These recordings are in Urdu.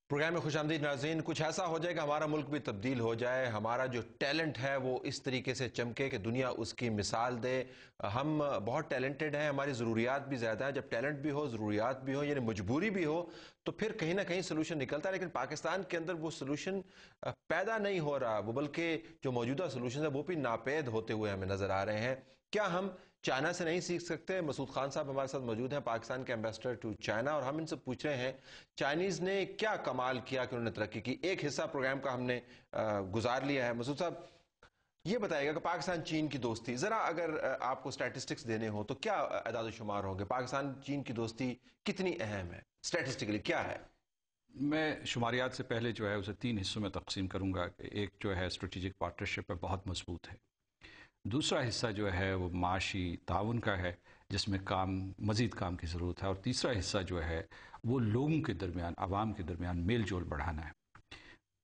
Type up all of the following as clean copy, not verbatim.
پروگرام میں خوش آمدید ناظرین. کچھ ایسا ہو جائے کہ ہمارا ملک بھی تبدیل ہو جائے, ہمارا جو ٹیلنٹ ہے وہ اس طریقے سے چمکے کہ دنیا اس کی مثال دے. ہم بہت ٹیلنٹڈ ہیں, ہماری ضروریات بھی زیادہ ہیں. جب ٹیلنٹ بھی ہو, ضروریات بھی ہو, یعنی مجبوری بھی ہو, تو پھر کہیں نہ کہیں سلوشن نکلتا ہے. لیکن پاکستان کے اندر وہ سلوشن پیدا نہیں ہو رہا, وہ بلکہ جو موجودہ سلوشن ہے وہ بھی ناپید ہوتے ہوئے ہمیں نظر آ رہے ہیں. کیا ہم چائنا سے نہیں سیکھ سکتے؟ مسعود خان صاحب ہمارے ساتھ موجود ہیں, پاکستان کے ایمبیسڈر ٹو چائنا, اور ہم ان سے پوچھ رہے ہیں چائنیز نے کیا کمال کیا کہ انہوں نے ترقی کی. ایک حصہ پروگرام کا ہم نے گزار لیا ہے. مسعود صاحب یہ بتائیے گا کہ پاکستان چین کی دوستی, ذرا اگر آپ کو سٹیٹسٹکس دینے ہوں تو کیا اعداد و شمار ہوں گے؟ پاکستان چین کی دوستی کتنی اہم ہے سٹیٹسٹکلی, کیا ہے؟ میں شماریات سے پہلے جو ہے اسے 3 حصوں میں تقسیم کروں گا. ایک جو ہے اسٹریٹجک پارٹنرشپ ہے, بہت مضبوط ہے. دوسرا حصہ جو ہے وہ معاشی تعاون کا ہے جس میں مزید کام کی ضرورت ہے. اور تیسرا حصہ جو ہے وہ لوگوں کے درمیان, عوام کے درمیان میل جول بڑھانا ہے.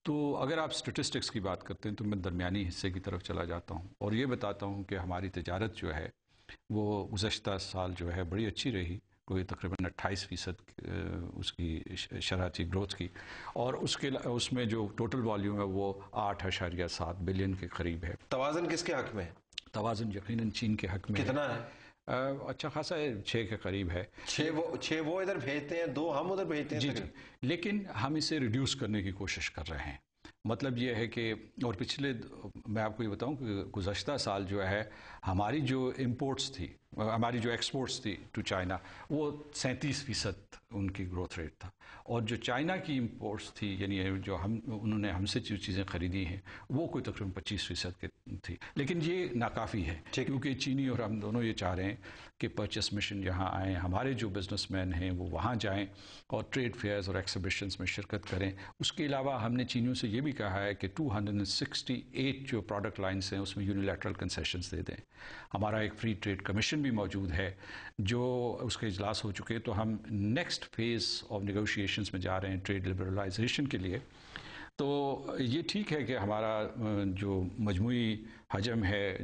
تو اگر آپ اسٹیٹسٹکس کی بات کرتے ہیں تو میں درمیانی حصے کی طرف چلا جاتا ہوں اور یہ بتاتا ہوں کہ ہماری تجارت جو ہے وہ گزشتہ سال جو ہے بڑی اچھی رہی, کوئی تقریباً 28% اس کی شرح تھی گروتھ کی, اور اس میں جو ٹوٹل والیوم ہے وہ 8.7 بلین کے قریب ہے. توازن کس کے حق میں ہے؟ توازن یقیناً چین کے حق میں کتنا ہے؟ اچھا خاصا ہے, 6 کے قریب ہے. 6 وہ ادھر بھیجتے ہیں, 2 ہم ادھر بھیجتے ہیں. جی, لیکن ہم اسے ریڈیوس کرنے کی کوشش کر رہے ہیں. مطلب یہ ہے کہ, اور پچھلے میں آپ کو یہ بتاؤں کہ گزشتہ سال جو ہے ہماری جو امپورٹس تھی, ہماری جو ایکسپورٹس تھی ٹو چائنا, وہ 37% ان کی گروتھ ریٹ تھا. اور جو چائنا کی امپورٹس تھی, یعنی جو انہوں نے ہم سے جو چیزیں خریدی ہیں وہ کوئی تقریباً 25% کی تھی. لیکن یہ ناکافی ہے کیونکہ چینی اور ہم دونوں یہ چاہ رہے ہیں کہ پرچیس مشن یہاں آئیں, ہمارے جو بزنس مین ہیں وہ وہاں جائیں اور ٹریڈ فیئرز اور ایکسیبیشنز میں شرکت کریں. اس کے علاوہ ہم نے چینیوں سے یہ بھی کہا ہے کہ 268 جو پروڈکٹ لائنز ہیں اس میں یونیلیٹرل کنسیشنز دے دیں. ہمارا ایک فری ٹریڈ کمیشن بھی موجود ہے جو اس کے اجلاس ہو چکے, تو ہم نیکسٹ فیز آف نیگوشیشنز میں جا رہے ہیں ٹریڈ لبرلائزیشن کے لیے. تو یہ ٹھیک ہے کہ ہمارا جو مجموعی حجم ہے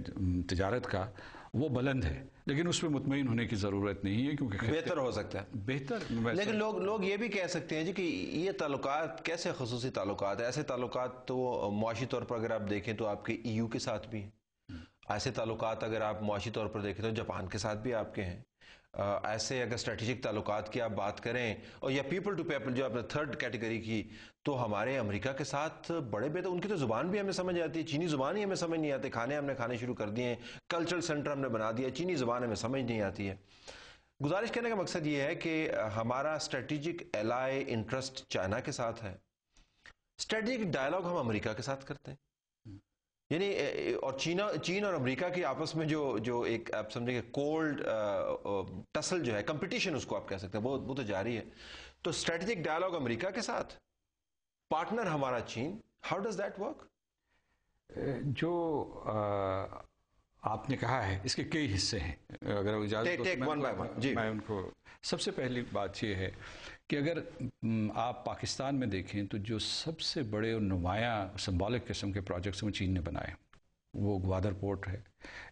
تجارت کا وہ بلند ہے, لیکن اس پہ مطمئن ہونے کی ضرورت نہیں ہے کیونکہ بہتر ہو سکتا ہے. بہتر, لیکن لوگ یہ بھی کہہ سکتے ہیں جی کہ یہ تعلقات کیسے خصوصی تعلقات ہیں؟ ایسے تعلقات تو معاشی طور پر اگر آپ دیکھیں تو آپ کے EU کے ساتھ بھی ہیں. ایسے تعلقات اگر آپ معاشی طور پر دیکھیں تو جاپان کے ساتھ بھی آپ کے ہیں. ایسے اگر اسٹریٹجک تعلقات کی آپ بات کریں, اور یا پیپل ٹو پیپل جو آپ نے تھرڈ کیٹیگری کی, تو ہمارے امریکہ کے ساتھ بڑے بہتر, ان کی تو زبان بھی ہمیں سمجھ آتی ہے, چینی زبان ہی ہمیں سمجھ نہیں آتی. کھانے ہم نے کھانے شروع کر دیے ہیں, کلچرل سینٹر ہم نے بنا دیا, چینی زبان ہمیں سمجھ نہیں آتی ہے. گزارش کرنے کا مقصد یہ ہے کہ ہمارا اسٹریٹجک ایلائی انٹرسٹ چائنا کے ساتھ ہے, اسٹریٹجک ڈائلاگ ہم امریکہ کے ساتھ کرتے ہیں, یعنی اور چین اور امریکہ کی آپس میں جو ایک آپ سمجھیں کہ کولڈ ٹسل جو ہے, کمپٹیشن اس کو آپ کہہ سکتے ہیں, وہ تو جاری ہے. تو اسٹریٹجک ڈائلاگ امریکہ کے ساتھ, پارٹنر ہمارا چین, ہاؤ ڈز دیٹ ورک؟ جو آپ نے کہا ہے اس کے کئی حصے ہیں, اگر اجازت میں ان کو, سب سے پہلی بات یہ ہے کہ اگر آپ پاکستان میں دیکھیں تو جو سب سے بڑے اور نمایاں سمبولک قسم کے پروجیکٹس وہ چین نے بنائے, وہ گوادر پورٹ ہے,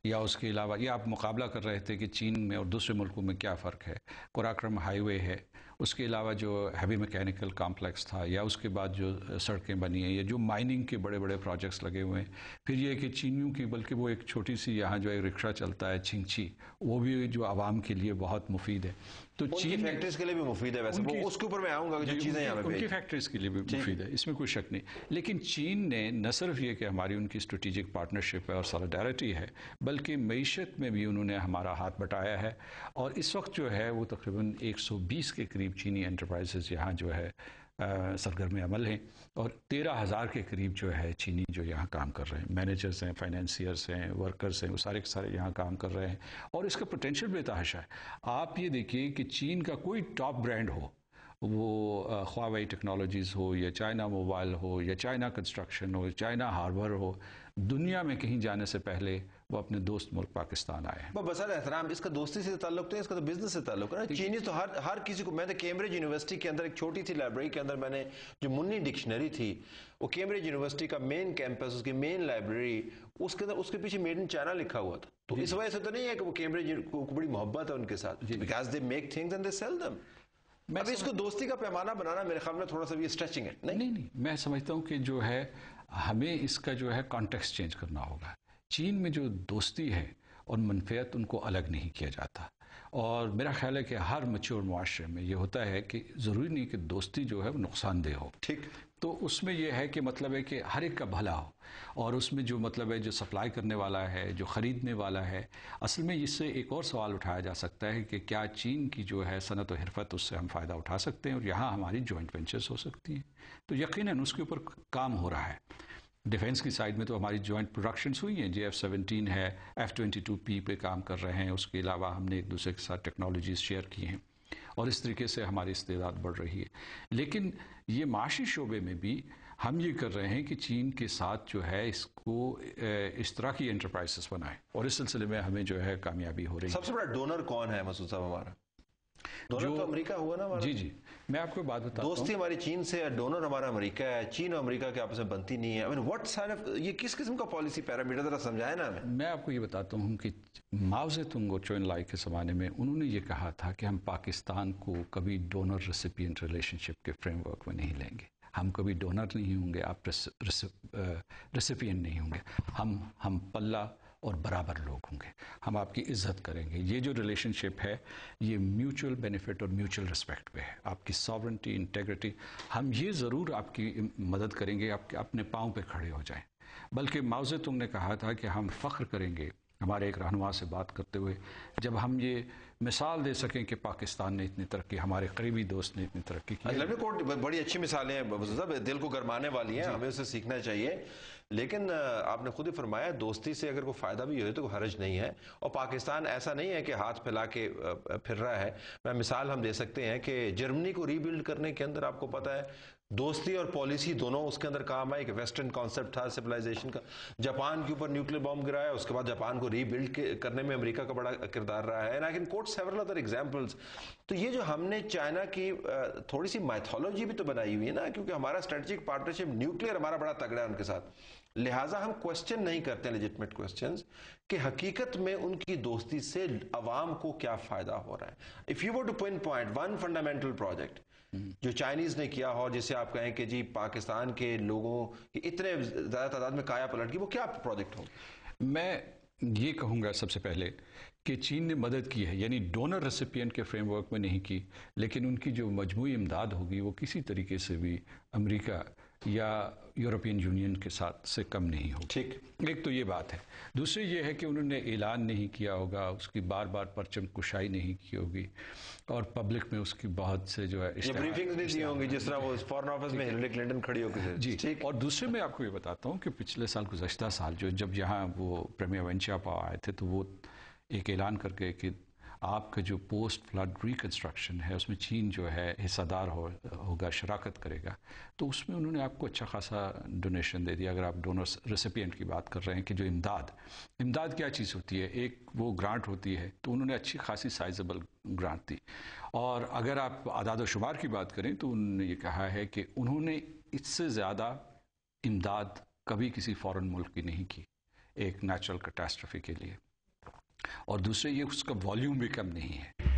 یا اس کے علاوہ یہ آپ مقابلہ کر رہے تھے کہ چین میں اور دوسرے ملکوں میں کیا فرق ہے, قراقرم ہائی وے ہے, اس کے علاوہ جو ہیوی میکینیکل کمپلیکس تھا, یا اس کے بعد جو سڑکیں بنی ہیں, یا جو مائننگ کے بڑے بڑے پروجیکٹس لگے ہوئے ہیں. پھر یہ کہ چینیوں کی, بلکہ وہ ایک چھوٹی سی یہاں جو ایک رکشہ چلتا ہے چھنگچی, وہ بھی جو عوام کے لیے بہت مفید ہے. تو چین فیکٹریز کے لیے بھی مفید ہے, ویسے وہ اس کے اوپر میں آؤں گا, جو چیزیں یہاں پہ ان کی فیکٹریز کے لیے بھی مفید ہے, اس میں کوئی شک نہیں. لیکن چین نے نہ صرف یہ کہ ہماری ان کی اسٹریٹجک پارٹنرشپ ہے اور سالیڈارٹی ہے, بلکہ معیشت میں بھی انہوں نے ہمارا ہاتھ بٹایا ہے. اور اس وقت جو ہے وہ تقریباً 120 کے قریب چینی انٹرپرائزز یہاں جو ہے سرگرم عمل ہیں, اور 13,000 کے قریب جو ہے چینی جو یہاں کام کر رہے ہیں, مینیجرز ہیں, فائنینسیئرز ہیں, ورکرز ہیں, وہ سارے کے سارے یہاں کام کر رہے ہیں. اور اس کا پوٹینشیل بے تحاشا ہے. آپ یہ دیکھیے کہ چین کا کوئی ٹاپ برانڈ ہو, وہ خواوئی ٹیکنالوجیز ہو, یا چائنا موبائل ہو, یا چائنا کنسٹرکشن ہو, چائنا ہاربر ہو, دنیا میں کہیں جانے سے پہلے وہ اپنے دوست ملک پاکستان آئے ہیں. بسر احترام, اس کا دوستی سے تعلق تو ہے, اس کا تو بزنس سے تعلق ہے. چینی تو ہر کسی کو, میں نے کیمبرج یونیورسٹی کے اندر ایک چھوٹی سی لائبریری کے اندر میں نے جو منی ڈکشنری تھی, وہ کیمبرج یونیورسٹی کا مین کیمپس, اس کی مین لائبریری, اس کے اندر اس کے پیچھے میڈ ان چائنا لکھا ہوا تھا. تو اس وجہ سے تو نہیں ہے کہ وہ کیمبرج کو بڑی محبت ہے ان کے ساتھ, because they make things and they sell them. ابھی اس کو دوستی کا پیمانہ بنانا میرے خیال میں تھوڑا سا بھی اسٹریچنگ ہے. نہیں, میں سمجھتا ہوں کہ جو ہے ہمیں اس کا جو ہے کانٹیکسٹ چینج کرنا ہوگا. چین میں جو دوستی ہے اور منفیت ان کو الگ نہیں کیا جاتا, اور میرا خیال ہے کہ ہر میچور معاشرے میں یہ ہوتا ہے کہ ضروری نہیں کہ دوستی جو ہے وہ نقصان دہ ہو. ٹھیک, تو اس میں یہ ہے کہ مطلب ہے کہ ہر ایک کا بھلا ہو, اور اس میں جو مطلب ہے جو سپلائی کرنے والا ہے, جو خریدنے والا ہے, اصل میں اس سے ایک اور سوال اٹھایا جا سکتا ہے کہ کیا چین کی جو ہے صنعت و حرفت اس سے ہم فائدہ اٹھا سکتے ہیں, اور یہاں ہماری جوائنٹ وینچرز ہو سکتی ہیں. تو یقیناً اس کے اوپر کام ہو رہا ہے. ڈیفنس کی سائڈ میں تو ہماری جوائنٹ پروڈکشنز ہوئی ہیں, JF-17 ہے, F-22P پہ کام کر رہے ہیں. اس کے علاوہ ہم نے ایک دوسرے کے ساتھ ٹیکنالوجیز شیئر کی ہیں, اور اس طریقے سے ہماری استعداد بڑھ رہی ہے. لیکن یہ معاشی شعبے میں بھی ہم یہ کر رہے ہیں کہ چین کے ساتھ جو ہے اس کو اس طرح کی انٹرپرائزز بنائیں, اور اس سلسلے میں ہمیں جو ہے کامیابی ہو رہی ہے. سب سے بڑا ڈونر کون ہے مسعود صاحب ہمارا؟ ڈونر تو امریکہ ہوا نا ہمارا. جی, میں آپ کو بات بتاتا ہوں. دوستی ہماری چین سے ہے, ڈونر ہمارا امریکہ ہے. چین اور امریکہ کے آپس میں بنتی نہیں ہے. what sort of یہ کس قسم کا پالیسی پیرامیٹر ذرا سمجھائے نا ہمیں. میں آپ کو یہ بتاتا ہوں کہ ماؤ زے تونگ اور چوئن لائی کے زمانے میں انہوں نے یہ کہا تھا کہ ہم پاکستان کو کبھی ڈونر ریسیپینٹ ریلیشن شپ کے فریم ورک میں نہیں لیں گے. ہم کبھی ڈونر نہیں ہوں گے, آپ ریسیپینٹ نہیں ہوں گے. ہم پلہ اور برابر لوگ ہوں گے, ہم آپ کی عزت کریں گے. یہ جو ریلیشن شپ ہے یہ میوچل بینیفٹ اور میوچل رسپیکٹ پہ ہے. آپ کی ساورنٹی, انٹیگریٹی, ہم یہ ضرور آپ کی مدد کریں گے آپ کے اپنے پاؤں پہ کھڑے ہو جائیں. بلکہ ماؤ زے تونگ نے کہا تھا کہ ہم فخر کریں گے ہمارے ایک رہنما سے بات کرتے ہوئے جب ہم یہ مثال دے سکیں کہ پاکستان نے اتنی ترقی, ہمارے قریبی دوست نے اتنی ترقی کی. بڑی اچھی مثالیں ہیں, دل کو گرمانے والی ہیں, ہمیں اسے سیکھنا چاہیے. لیکن آپ نے خود ہی فرمایا دوستی سے اگر کوئی فائدہ بھی ہوئے تو کوئی حرج نہیں ہے, اور پاکستان ایسا نہیں ہے کہ ہاتھ پھیلا کے پھر رہا ہے. میں مثال ہم دے سکتے ہیں کہ جرمنی کو ری بلڈ کرنے کے اندر آپ کو پتا ہے دوستی اور پالیسی دونوں اس کے اندر کام آئے. کہ ویسٹرن کانسیپٹ تھا سویلائزیشن کا, جاپان کے اوپر نیوکلیر بام گرایا, اس کے بعد جاپان کو ری بلڈ کرنے میں امریکہ کا بڑا کردار رہا ہے. I can quote several other examples. تو یہ جو ہم نے چائنا کی تھوڑی سی مائتھولوجی بھی تو بنائی ہوئی ہے نا, کیونکہ ہمارا اسٹریٹجک پارٹنرشپ نیوکلیر ہمارا بڑا تگڑا ہے ان کے ساتھ, لہٰذا ہم کوشچن نہیں کرتے لیجٹمیٹ کوشچنز کہ حقیقت میں ان کی دوستی سے عوام کو کیا فائدہ ہو رہا ہے. If you were to pinpoint one fundamental project جو چائنیز نے کیا ہو, جسے آپ کہیں کہ جی پاکستان کے لوگوں کی اتنے زیادہ تعداد میں کایا پلٹ کی, وہ کیا پروجیکٹ ہو؟ میں یہ کہوں گا سب سے پہلے کہ چین نے مدد کی ہے, یعنی ڈونر ریسیپینٹ کے فریم ورک میں نہیں کی, لیکن ان کی جو مجموعی امداد ہوگی وہ کسی طریقے سے بھی امریکہ یا یورپین یونین کے ساتھ سے کم نہیں ہوگی. ٹھیک, ایک تو یہ بات ہے. دوسری یہ ہے کہ انہوں نے اعلان نہیں کیا ہوگا, اس کی بار بار پرچم کشائی نہیں کی ہوگی, اور پبلک میں اس کی بہت سے جو ہے بریفنگز نہیں دی ہوں گی جس طرح وہ فارن آفس میں ہلری کلنٹن کھڑی ہو کے. جی, اور دوسرے میں آپ کو یہ بتاتا ہوں کہ پچھلے سال گزشتہ سال جب یہاں وہ پریمیئر وین چاپا آئے تھے تو وہ ایک اعلان کر کے کہ آپ کا جو پوسٹ فلڈ ریکنسٹرکشن ہے اس میں چین جو ہے حصہ دار ہوگا, شراکت کرے گا. تو اس میں انہوں نے آپ کو اچھا خاصا ڈونیشن دے دیا. اگر آپ ڈونر ریسیپینٹ کی بات کر رہے ہیں کہ جو امداد کیا چیز ہوتی ہے, ایک وہ گرانٹ ہوتی ہے, تو انہوں نے اچھی خاصی سائزبل گرانٹ دی. اور اگر آپ اعداد و شمار کی بات کریں تو انہوں نے یہ کہا ہے کہ انہوں نے اس سے زیادہ امداد کبھی کسی فورن ملک کی نہیں کی ایک نیچرل کیٹاسٹرفی کے لیے, اور دوسرے یہ اس کا والیوم بھی کم نہیں ہے.